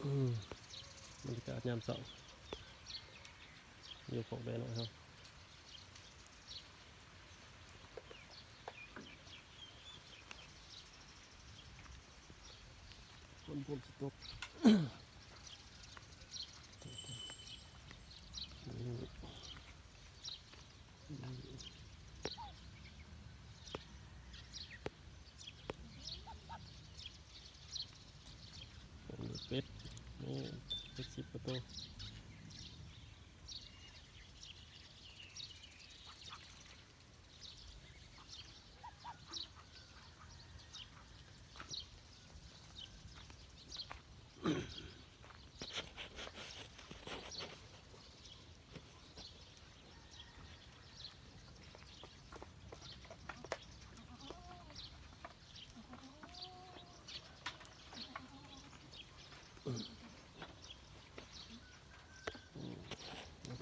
บรรยากาศยามเช้าอยู่ของแดนหน่อยครับคนพวกสต๊อกเป็ดนี่เป็ด10 กว่าตัว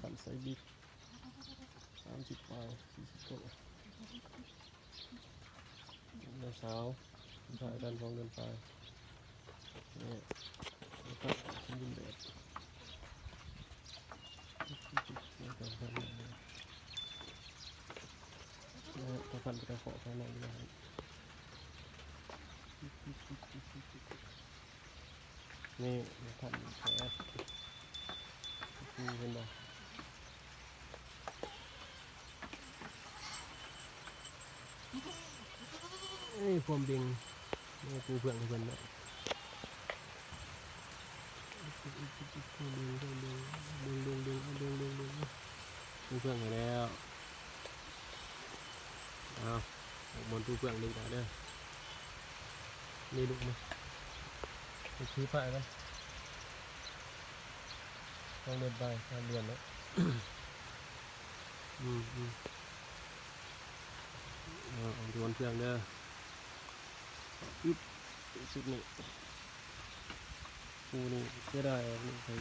ขันใส่บิ๊ก30 ปลาย40 ตัวเมื่อเช้าถ่ายกัน2 เดือนไปนี่นะครับชิ้นดินแบบนี่การทำนี่นะถ้าพันไปกระเพาะภายในนี่นะครับนี่พันแผลนี่เห็นบ่ความเบ่งนี่กูเพื่อนเพื่อนนะกูเพื่อนไปแล้วเอาบนกูเพื่อนดึงได้เด้อนี่ลูกมั้ยซื้อผ้ากันต้องเดินไป3 เดือนแล้วเอาโยนเพื่อนเด้อปึ๊บสุดนี่กูนี่เสียดายนี่ใส่